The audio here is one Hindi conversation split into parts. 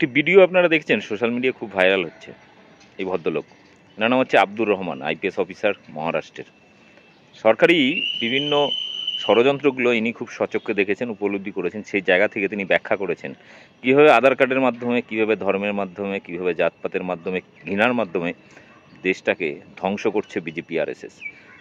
একটি ভিডিও আপনারা দেখছেন সোশ্যাল মিডিয়া খুব ভাইরাল হচ্ছে। এই ভদ্রলোক, এনার নাম হচ্ছে আব্দুর রহমান, আইপিএস অফিসার, মহারাষ্ট্রের। সরকারি বিভিন্ন ষড়যন্ত্রগুলো ইনি খুব সচক্ষে দেখেছেন, উপলব্ধি করেছেন। সেই জায়গা থেকে তিনি ব্যাখ্যা করেছেন কীভাবে আধার কার্ডের মাধ্যমে, কীভাবে ধর্মের মাধ্যমে, কীভাবে জাতপাতের মাধ্যমে, ঘৃণার মাধ্যমে দেশটাকে ধ্বংস করছে বিজেপি আরএসএস।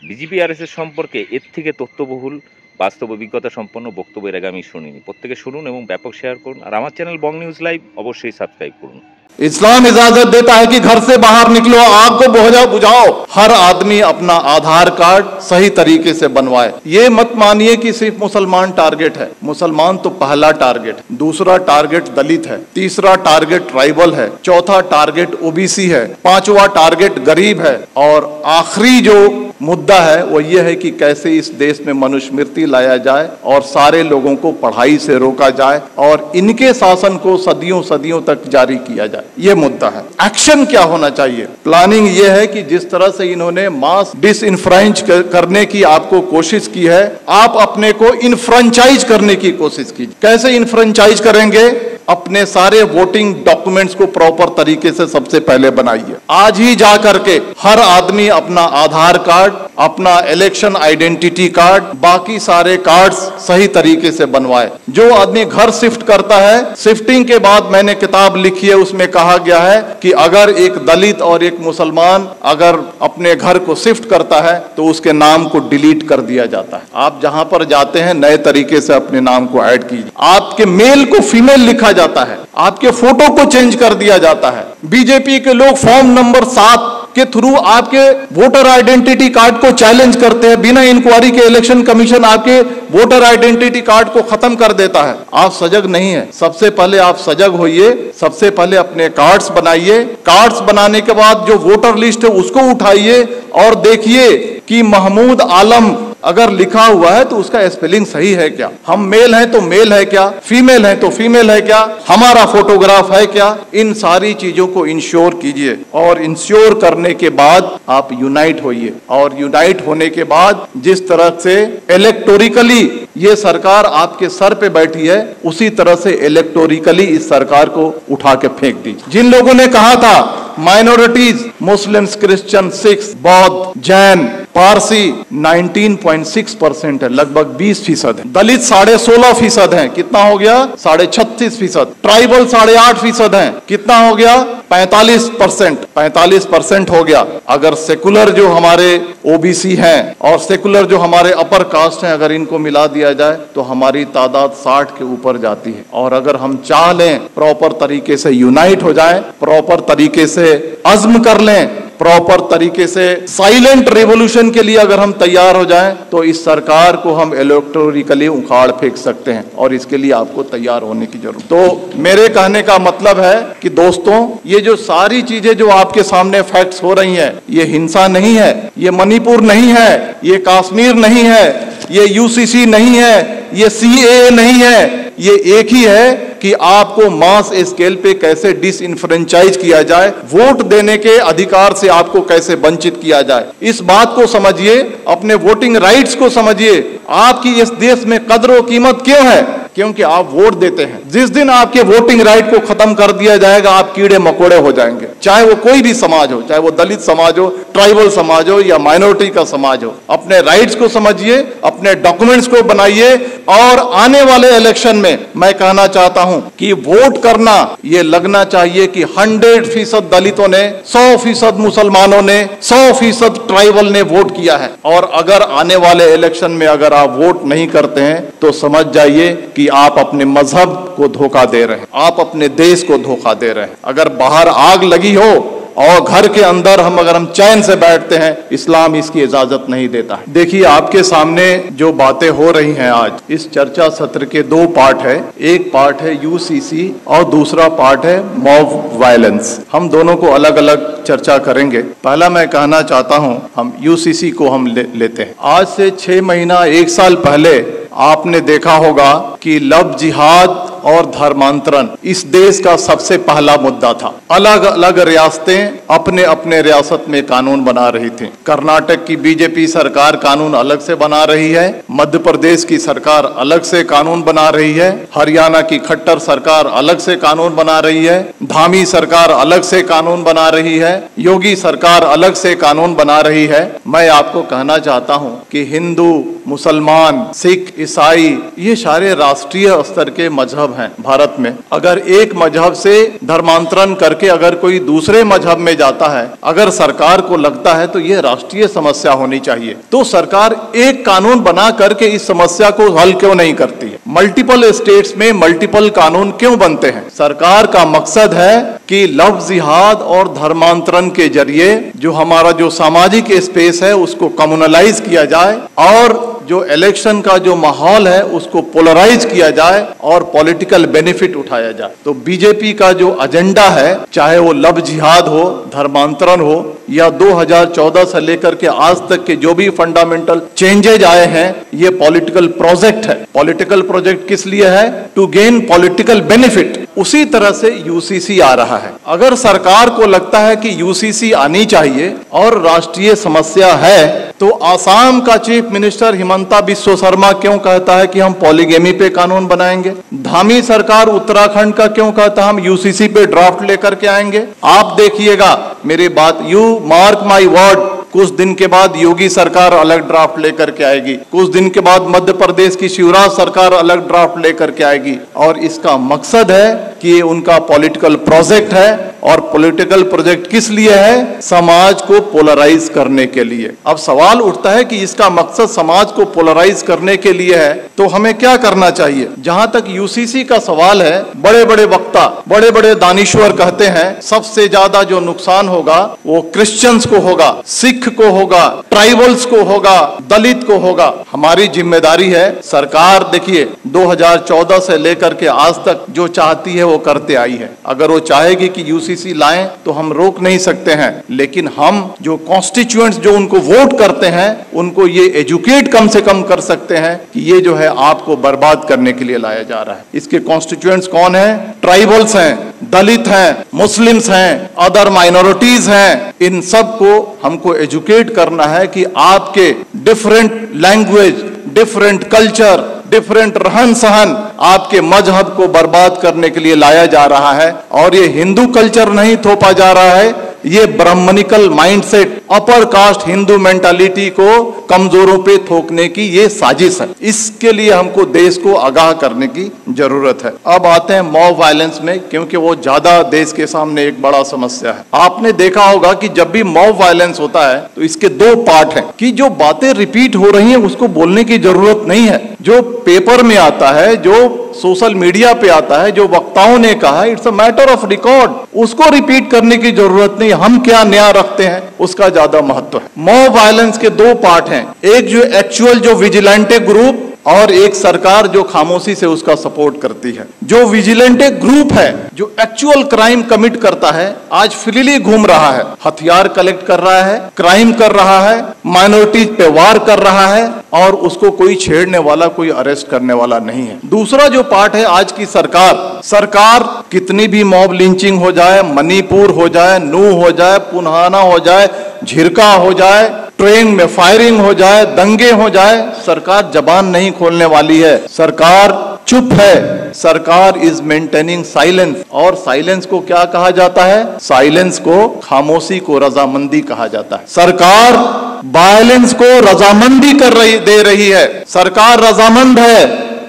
বিজেপি আরএসএস সম্পর্কে এর থেকে তথ্যবহুল, বাস্তব অভিজ্ঞতা সম্পন্ন বক্তব্য এর আগে আমি শুনিনি। প্রত্যেকে শুনুন এবং ব্যাপক শেয়ার করুন। আর আমার চ্যানেল বং নিউজ লাইভ অবশ্যই সাবস্ক্রাইব করুন। इस्लाम इजाजत देता है कि घर से बाहर निकलो, आग को बुझाओ, हर आदमी अपना आधार कार्ड सही तरीके से बनवाए। ये मत मानिए कि सिर्फ मुसलमान टारगेट है। मुसलमान तो पहला टारगेट, दूसरा टारगेट दलित है, तीसरा टारगेट ट्राइबल है, चौथा टारगेट ओबीसी है, पांचवा टारगेट गरीब है, और आखिरी जो मुद्दा है वो ये है कि कैसे इस देश में मनुस्मृति लाया जाए और सारे लोगों को पढ़ाई से रोका जाए और इनके शासन को सदियों सदियों तक जारी किया जाए। ये मुद्दा है। एक्शन क्या होना चाहिए? प्लानिंग ये है कि जिस तरह से इन्होंने मास डिसइंफ्रेंच करने की आपको कोशिश की है, आप अपने को इनफ्रेंचाइज करने की कोशिश कीजिए। कैसे इनफ्रेंचाइज करेंगे? अपने सारे वोटिंग डॉक्यूमेंट्स को प्रॉपर तरीके से सबसे पहले बनाइए। आज ही जा करके हर आदमी अपना आधार कार्ड, अपना इलेक्शन आइडेंटिटी कार्ड, बाकी सारे कार्ड्स सही तरीके से बनवाए। जो आदमी घर शिफ्ट करता है, शिफ्टिंग के बाद मैंने किताब लिखी है, उसमें कहा गया है कि अगर एक दलित और एक मुसलमान अगर अपने घर को शिफ्ट करता है तो उसके नाम को डिलीट कर दिया जाता है। आप जहां पर जाते हैं नए तरीके से अपने नाम को ऐड कीजिए। आपके मेल को फीमेल लिखा जाता है, आपके फोटो को चेंज कर दिया जाता है। बीजेपी के लोग फॉर्म नंबर 7 के थ्रू आपके वोटर आइडेंटिटी कार्ड को चैलेंज करते हैं। बिना इंक्वायरी के इलेक्शन कमीशन आपके वोटर आइडेंटिटी कार्ड को खत्म कर देता है। आप सजग नहीं है। सबसे पहले आप सजग होइए, सबसे पहले अपने कार्ड्स बनाइए। कार्ड्स बनाने के बाद जो वोटर लिस्ट है उसको उठाइए और देखिए कि महमूद आलम अगर लिखा हुआ है तो उसका स्पेलिंग सही है क्या? हम मेल हैं तो मेल है क्या? फीमेल है तो फीमेल है क्या? हमारा फोटोग्राफ है क्या? इन सारी चीजों को इंश्योर कीजिए और इंश्योर करने के बाद आप यूनाइट होइए। और यूनाइट होने के बाद जिस तरह से इलेक्टोरिकली ये सरकार आपके सर पे बैठी है, उसी तरह से इलेक्टोरिकली इस सरकार को उठा के फेंक दीजिए। जिन लोगों ने कहा था माइनॉरिटीज, मुस्लिम्स, क्रिश्चियन, सिख, बौद्ध, जैन, पारसी 19.6% है, लगभग 20% है। दलित 16.5% है, कितना हो गया? 36.5%। ट्राइबल 8.5% है, कितना हो गया? 45% हो गया। अगर सेकुलर जो हमारे ओबीसी हैं और सेकुलर जो हमारे अपर कास्ट हैं, अगर इनको मिला दिया जाए तो हमारी तादाद 60 के ऊपर जाती है। और अगर हम चाह लें प्रॉपर तरीके से यूनाइट हो जाएं, प्रॉपर तरीके से अज़्म कर लें, प्रॉपर तरीके से साइलेंट रेवोल्यूशन के लिए अगर हम तैयार हो जाएं तो इस सरकार को हम इलेक्टोरिकली उखाड़ फेंक सकते हैं। और इसके लिए आपको तैयार होने की जरूरत। तो मेरे कहने का मतलब है कि दोस्तों, ये जो सारी चीजें जो आपके सामने फैक्ट्स हो रही हैं, ये हिंसा नहीं है, ये मणिपुर नहीं है, ये कश्मीर नहीं है, ये यूसीसी नहीं है, ये सीएए नहीं है। ये एक ही है कि आपको मास स्केल पे कैसे डिसइंफ्रेंचाइज किया जाए, वोट देने के अधिकार से आपको कैसे वंचित किया जाए। इस बात को समझिए, अपने वोटिंग राइट्स को समझिए। आपकी इस देश में कदर व कीमत क्यों है? क्योंकि आप वोट देते हैं। जिस दिन आपके वोटिंग राइट को खत्म कर दिया जाएगा, आप कीड़े मकोड़े हो जाएंगे। चाहे वो कोई भी समाज हो, चाहे वो दलित समाज हो, ट्राइबल समाज हो या माइनॉरिटी का समाज हो। अपने राइट्स को समझिए, अपने डॉक्यूमेंट्स को बनाइए। और आने वाले इलेक्शन में मैं कहना चाहता हूं कि वोट करना ये लगना चाहिए कि 100% दलितों ने, 100% मुसलमानों ने, 100% ट्राइबल ने वोट किया है। और अगर आने वाले इलेक्शन में अगर आप वोट नहीं करते हैं तो समझ जाइए कि आप अपने मजहब को धोखा दे रहे हैं, आप अपने देश को धोखा दे रहे हैं। अगर बाहर आग लगी हो और घर के अंदर अगर हम चैन से बैठते हैं, इस्लाम इसकी इजाजत नहीं देता है। देखिए, आपके सामने जो बातें हो रही हैं आज, इस चर्चा सत्र के 2 पार्ट है। एक पार्ट है यूसीसी और दूसरा पार्ट है मॉब वायलेंस। हम दोनों को अलग अलग चर्चा करेंगे। पहला मैं कहना चाहता हूं, हम यूसीसी को हम लेते हैं। आज से 6 महीना 1 साल पहले आपने देखा होगा कि लव जिहाद और धर्मांतरण इस देश का सबसे पहला मुद्दा था। अलग अलग रियासतें अपने अपने रियासत में कानून बना रही थी। कर्नाटक की बीजेपी सरकार कानून अलग से बना रही है, मध्य प्रदेश की सरकार अलग से कानून बना रही है, हरियाणा की खट्टर सरकार अलग से कानून बना रही है, धामी सरकार अलग से कानून बना रही है, योगी सरकार अलग से कानून बना रही है। मैं आपको कहना चाहता हूं कि हिंदू, मुसलमान, सिख, ईसाई ये सारे राष्ट्रीय स्तर के मजहब हैं भारत में। अगर एक मजहब से धर्मांतरण करके अगर कोई दूसरे मजहब में जाता है, अगर सरकार को लगता है तो ये राष्ट्रीय समस्या होनी चाहिए, तो सरकार एक कानून बना करके इस समस्या को हल क्यों नहीं करती है? मल्टीपल स्टेट्स में मल्टीपल कानून क्यों बनते हैं? सरकार का मकसद है कि लव जिहाद और धर्मांतरण के जरिए जो हमारा जो सामाजिक स्पेस है उसको कम्युनलाइज किया जाए और जो इलेक्शन का जो माहौल है उसको पोलराइज किया जाए और पॉलिटिकल बेनिफिट उठाया जाए। तो बीजेपी का जो एजेंडा है, चाहे वो लव जिहाद हो, धर्मांतरण हो या 2014 से लेकर के आज तक के जो भी फंडामेंटल चेंजेज आए हैं, ये पॉलिटिकल प्रोजेक्ट है। पॉलिटिकल प्रोजेक्ट किस लिए है? To gain political benefit. उसी तरह से यूसीसी आ रहा है। अगर सरकार को लगता है कि यूसीसी आनी चाहिए और राष्ट्रीय समस्या है, तो आसाम का चीफ मिनिस्टर हिमंता बिस्वा शर्मा क्यों कहता है कि हम पॉलीगेमी पे कानून बनाएंगे? धामी सरकार उत्तराखंड का क्यों कहता है हम यूसीसी पे ड्राफ्ट लेकर के आएंगे? आप देखिएगा मेरी बात, यू मार्क माई वर्ड, कुछ दिन के बाद योगी सरकार अलग ड्राफ्ट लेकर के आएगी, कुछ दिन के बाद मध्य प्रदेश की शिवराज सरकार अलग ड्राफ्ट लेकर के आएगी। और इसका मकसद है कि ये उनका पॉलिटिकल प्रोजेक्ट है। और पॉलिटिकल प्रोजेक्ट किस लिए है? समाज को पोलराइज करने के लिए। अब सवाल उठता है कि इसका मकसद समाज को पोलराइज करने के लिए है, तो हमें क्या करना चाहिए? जहां तक यूसीसी का सवाल है, बड़े बड़े वक्ता, बड़े बड़े दानिश्वर कहते हैं सबसे ज्यादा जो नुकसान होगा वो क्रिश्चियंस को होगा, सिख को होगा, ट्राइबल्स को होगा, दलित को होगा। हमारी जिम्मेदारी है, सरकार देखिए 2014 से लेकर के आज तक जो चाहती है वो करते आई है। अगर वो चाहेगी कि यूसीसी लाएं तो हम रोक नहीं सकते हैं, लेकिन हम जो कॉन्स्टिट्यूएंट्स जो उनको वोट करते हैं उनको ये एजुकेट कम से कम कर सकते हैं कि ये जो है आपको बर्बाद करने के लिए लाया जा रहा है। इसके कॉन्स्टिट्यूएंट्स कौन है? ट्राइबल्स हैं, दलित हैं, मुस्लिम्स हैं, अदर माइनॉरिटीज हैं। इन सब को हमको एजुकेट करना है कि आपके different language, different culture, different रहन सहन आपके मजहब को बर्बाद करने के लिए लाया जा रहा है। और ये हिंदू कल्चर नहीं थोपा जा रहा है, ये brahmanical mindset, upper caste Hindu mentality को कमजोरों पे थोकने की ये साजिश है। इसके लिए हमको देश को आगाह करने की जरूरत है। अब आते हैं मॉब वायलेंस में, क्योंकि वो ज्यादा देश के सामने एक बड़ा समस्या है। आपने देखा होगा कि जब भी मॉब वायलेंस होता है तो इसके दो पार्ट हैं कि जो बातें रिपीट हो रही हैं उसको बोलने की जरूरत नहीं है। जो पेपर में आता है, जो सोशल मीडिया पे आता है, जो वक्ताओं ने कहा, it's a matter of record, उसको रिपीट करने की जरूरत नहीं। हम क्या नया रखते हैं उसका ज्यादा महत्व है। मॉब वायलेंस के दो पार्ट हैं, एक जो एक्चुअल जो विजिलेंटे ग्रुप और एक सरकार जो खामोशी से उसका सपोर्ट करती है। जो विजिलेंटे ग्रुप है, जो एक्चुअल क्राइम कमिट करता है, आज फ्रीली घूम रहा है, हथियार कलेक्ट कर रहा है, क्राइम कर रहा है, माइनॉरिटीज पे वार कर रहा है और उसको कोई छेड़ने वाला, कोई अरेस्ट करने वाला नहीं है। दूसरा जो पार्ट है आज की सरकार कितनी भी मॉब लिंचिंग हो जाए, मणिपुर हो जाए, नू हो जाए, पुन्हाना हो जाए, झिरका हो जाए, ट्रेन में फायरिंग हो जाए, दंगे हो जाए, सरकार जबान नहीं खोलने वाली है। सरकार चुप है। सरकार इज मेंटेनिंग साइलेंस। और साइलेंस को क्या कहा जाता है? साइलेंस को, खामोशी को रजामंदी कहा जाता है। सरकार वायलेंस को रजामंदी दे रही है। सरकार रजामंद है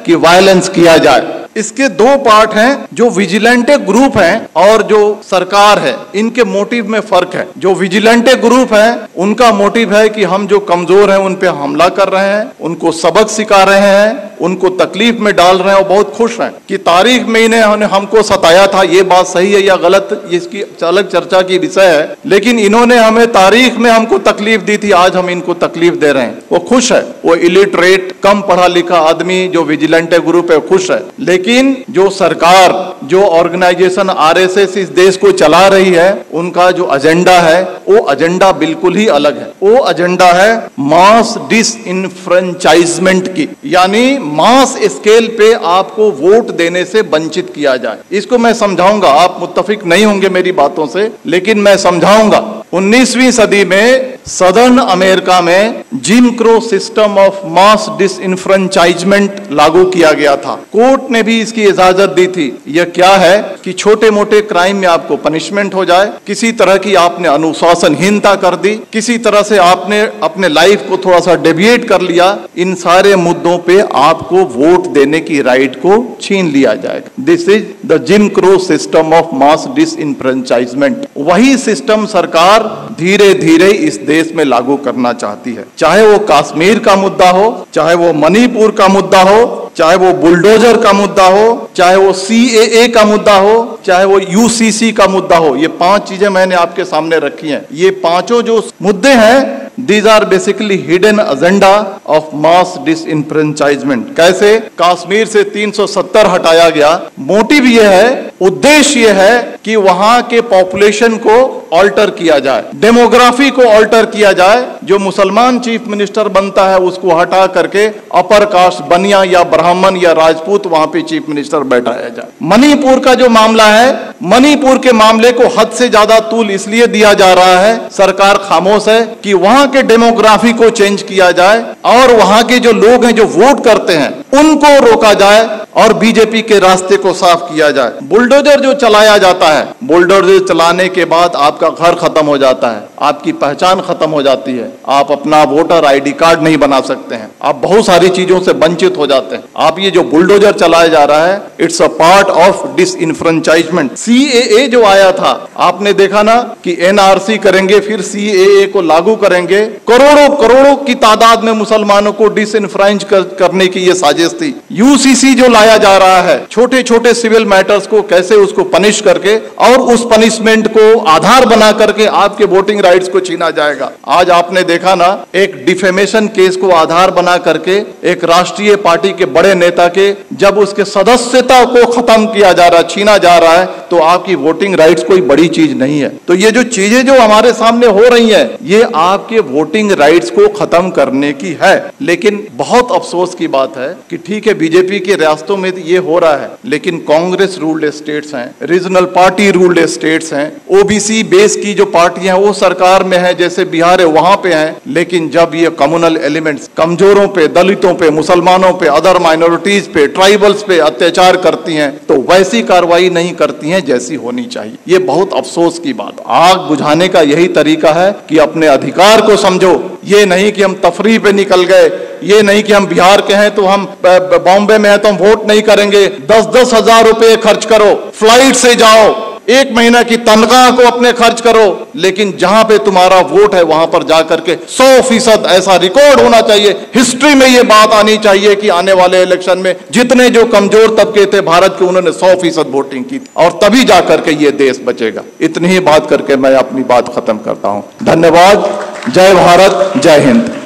कि वायलेंस किया जाए। इसके दो पार्ट हैं, जो विजिलेंटे ग्रुप हैं और जो सरकार है, इनके मोटिव में फर्क है। जो विजिलेंटे ग्रुप है उनका मोटिव है कि हम जो कमजोर हैं उन पे हमला कर रहे हैं, उनको सबक सिखा रहे हैं, उनको तकलीफ में डाल रहे हैं और बहुत खुश हैं कि तारीख में इन्हें हमको सताया था। ये बात सही है या गलत, इसकी अलग चर्चा की विषय है, लेकिन इन्होंने हमें तारीख में हमको तकलीफ दी थी, आज हम इनको तकलीफ दे रहे हैं। वो खुश है। वो इलिटरेट, कम पढ़ा लिखा आदमी जो विजिलेंटे ग्रुप है खुश है। लेकिन जो सरकार, जो ऑर्गेनाइजेशन आरएसएस इस देश को चला रही है, उनका जो एजेंडा है वो एजेंडा बिल्कुल ही अलग है। वो एजेंडा है मास डिसइनफ्रेंचाइजमेंट की, यानी मास स्केल पे आपको वोट देने से वंचित किया जाए। इसको मैं समझाऊंगा, आप मुत्तफिक नहीं होंगे मेरी बातों से, लेकिन मैं समझाऊंगा। 19वीं सदी में सदर्न अमेरिका में gym crow system of mass disenfranchisement लागू किया गया था। कोर्ट ने भी इसकी इजाजत दी थी। यह क्या है कि छोटे मोटे क्राइम में आपको पनिशमेंट हो जाए, किसी तरह की आपने अनुशासनहीनता कर दी, किसी तरह से आपने अपने लाइफ को थोड़ा सा डेविएट कर लिया, इन सारे मुद्दों पे आपको वोट देने की राइट को छीन लिया जाएगा। This is the gym crow system of mass disenfranchisement. वही सिस्टम सरकार धीरे धीरे इस देश में लागू करना चाहती है। चाहे वो कश्मीर का मुद्दा हो, चाहे वो मणिपुर का मुद्दा हो, चाहे वो बुलडोजर का मुद्दा हो, चाहे वो सीएए का मुद्दा हो, चाहे वो यूसीसी का मुद्दा हो, ये 5 चीजें मैंने आपके सामने रखी हैं। ये पांचों जो मुद्दे हैं, these are basically hidden agenda of mass disenfranchisement। कैसे कश्मीर से 370 हटाया गया, मोटिव ये है, उद्देश्य ये है कि वहां के पॉपुलेशन को ऑल्टर किया जाए, डेमोग्राफी को ऑल्टर किया जाए। जो मुसलमान चीफ मिनिस्टर बनता है उसको हटा करके अपर कास्ट बनिया या ब्राह्मण या राजपूत वहां पे चीफ मिनिस्टर बैठाया जाए। मणिपुर का जो मामला है, मणिपुर के मामले को हद से ज्यादा तूल इसलिए दिया जा रहा है, सरकार खामोश है, कि वहां के डेमोग्राफी को चेंज किया जाए और वहां के जो लोग हैं जो वोट करते हैं उनको रोका जाए और बीजेपी के रास्ते को साफ किया जाए। बुलडोजर जो चलाया जाता है, बुलडोजर चलाने के बाद आपका घर खत्म हो जाता है, आपकी पहचान खत्म हो जाती है, आप अपना वोटर आईडी कार्ड नहीं बना सकते हैं, आप बहुत सारी चीजों से वंचित हो जाते हैं। आप ये जो बुलडोजर चलाया जा रहा है, it's a part of disenfranchisement. CAA जो आया था, आपने देखा ना कि एनआरसी करेंगे फिर सीएए को लागू करेंगे, करोड़ों करोड़ों की तादाद में मुसलमानों को डिसइनफ्रेंच करने की ये साजिश थी। यूसीसी जो लाया जा रहा है, छोटे छोटे सिविल मैटर्स को कैसे उसको पनिश करके और उस पनिशमेंट को आधार बना करके आपके वोटिंग राइट्स को छीना जाएगा। आज आपने देखा ना, एक डिफेमेशन केस को आधार बना करके एक राष्ट्रीय पार्टी के बड़े नेता के जब उसके सदस्यता को खत्म किया जा रहा, छीना जा रहा है, तो आपकी वोटिंग राइट्स कोई बड़ी चीज नहीं है। तो ये जो चीजें जो हमारे सामने हो रही हैं, ये आपके वोटिंग राइट्स को खत्म करने की है। लेकिन बहुत अफसोस की बात है कि ठीक है बीजेपी के रियासतों में ये हो रहा है, लेकिन कांग्रेस रूल्ड स्टेट्स हैं, रीजनल पार्टी रूल्ड स्टेट्स हैं, ओबीसी बेस की जो पार्टियां वो सरकार में है, जैसे बिहार है वहां पे हैं। लेकिन जब ये कम्युनल एलिमेंट्स कमजोरों पे, दलितों पे, मुसलमानों पे, अदर माइनॉरिटीज पे, ट्राइबल्स पे अत्याचार करती हैं, तो वैसी कार्रवाई नहीं करती हैं जैसी होनी चाहिए। ये बहुत अफसोस की बात। आग बुझाने का यही तरीका है कि अपने अधिकार को समझो। ये नहीं कि हम तफरीह पे निकल गए, ये नहीं कि हम बिहार के हैं तो हम बॉम्बे में हैं तो हम वोट नहीं करेंगे। 10-10 हजार रुपए खर्च करो, फ्लाइट से जाओ, 1 महीना की तनख्वाह को अपने खर्च करो, लेकिन जहां पे तुम्हारा वोट है वहां पर जाकर के 100% ऐसा रिकॉर्ड होना चाहिए, हिस्ट्री में ये बात आनी चाहिए कि आने वाले इलेक्शन में जितने जो कमजोर तबके थे भारत के, उन्होंने 100% वोटिंग की, और तभी जाकर के ये देश बचेगा। इतनी ही बात करके मैं अपनी बात खत्म करता हूं। धन्यवाद। जय भारत, जय हिंद।